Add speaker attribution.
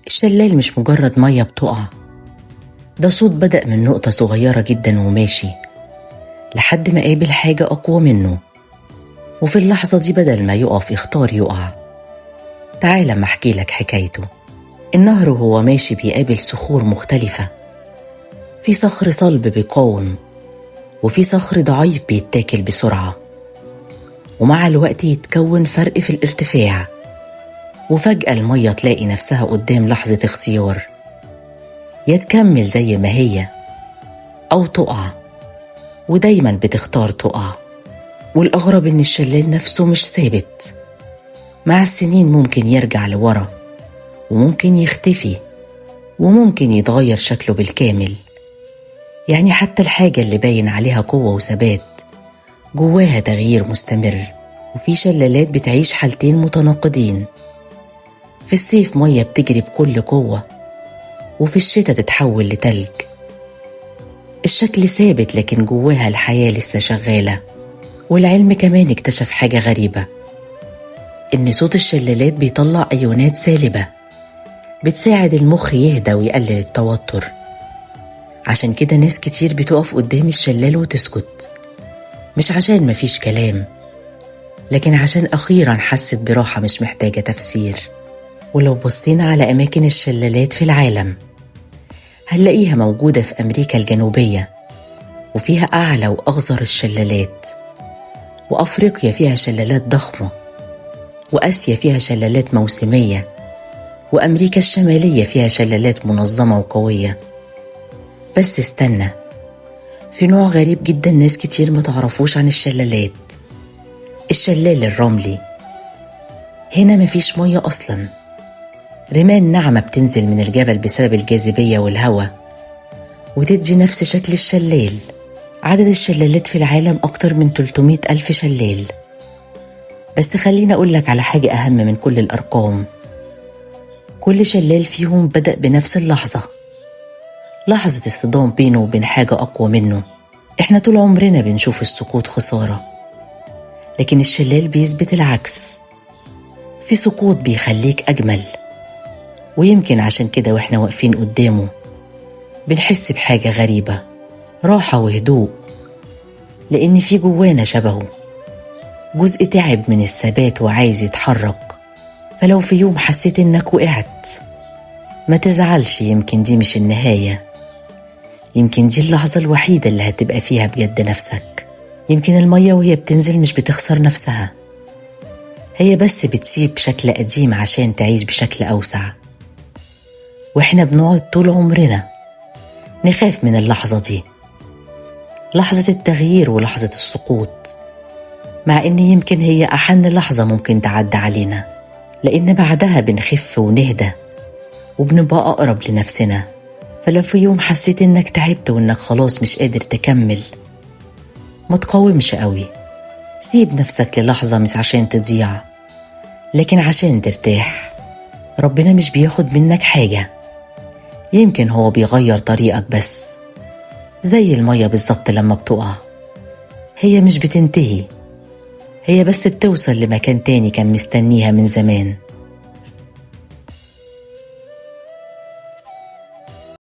Speaker 1: الشلال مش مجرد مية بتقع، ده صوت بدأ من نقطة صغيرة جدا وماشي لحد ما قابل حاجة أقوى منه، وفي اللحظة دي بدل ما يقف اختار يقع. تعال أما أحكي لك حكايته. النهر وهو ماشي بيقابل صخور مختلفة، في صخر صلب بيقاوم، وفي صخر ضعيف بيتاكل بسرعة، ومع الوقت يتكون فرق في الارتفاع، وفجأة المية تلاقي نفسها قدام لحظة اختيار، يا تكمل زي ما هي أو تقع، ودايما بتختار تقع. والأغرب إن الشلال نفسه مش ثابت، مع السنين ممكن يرجع لورا، وممكن يختفي، وممكن يتغير شكله بالكامل. يعني حتى الحاجة اللي باين عليها قوة وثبات جواها تغيير مستمر. وفي شلالات بتعيش حالتين متناقضين، في الصيف مية بتجري بكل قوة، وفي الشتاء تتحول لتلج. الشكل ثابت لكن جواها الحياة لسه شغالة. والعلم كمان اكتشف حاجة غريبة، إن صوت الشلالات بيطلع أيونات سالبة بتساعد المخ يهدى ويقلل التوتر. عشان كده ناس كتير بتقف قدام الشلال وتسكت، مش عشان مفيش كلام، لكن عشان أخيرا حست براحة مش محتاجة تفسير. ولو بصينا على أماكن الشلالات في العالم هنلاقيها موجودة في أمريكا الجنوبية، وفيها أعلى وأغزر الشلالات، وأفريقيا فيها شلالات ضخمة، وآسيا فيها شلالات موسمية، وأمريكا الشمالية فيها شلالات منظمة وقوية. بس استنى، في نوع غريب جدا ناس كتير متعرفوش عن الشلالات، الشلال الرملي. هنا مفيش مية أصلا، رمال ناعمة بتنزل من الجبل بسبب الجاذبية والهواء وتدي نفس شكل الشلال. عدد الشلالات في العالم أكتر من 300 ألف شلال. بس خلينا أقولك على حاجة أهم من كل الأرقام، كل شلال فيهم بدأ بنفس اللحظة، لحظة اصطدام بينه وبين حاجة أقوى منه. إحنا طول عمرنا بنشوف السقوط خسارة، لكن الشلال بيثبت العكس، في سقوط بيخليك أجمل. ويمكن عشان كده وإحنا واقفين قدامه بنحس بحاجة غريبة، راحة وهدوء، لأن في جوانا شبهه، جزء تعب من الثبات وعايز يتحرك. فلو في يوم حسيت إنك وقعت ما تزعلش، يمكن دي مش النهاية، يمكن دي اللحظة الوحيدة اللي هتبقى فيها بجد نفسك. يمكن المية وهي بتنزل مش بتخسر نفسها، هي بس بتسيب شكل قديم عشان تعيش بشكل أوسع. وإحنا بنقعد طول عمرنا نخاف من اللحظة دي، لحظة التغيير ولحظة السقوط، مع إن يمكن هي أحن لحظة ممكن تعدي علينا، لأن بعدها بنخف ونهدى وبنبقى أقرب لنفسنا. فلو في يوم حسيت إنك تعبت وإنك خلاص مش قادر تكمل، ما تقاومش قوي، سيب نفسك للحظة، مش عشان تضيع لكن عشان ترتاح. ربنا مش بياخد منك حاجة، يمكن هو بيغير طريقك بس، زي المية بالظبط لما بتقع هي مش بتنتهي، هي بس بتوصل لمكان تاني كان مستنيها من زمان.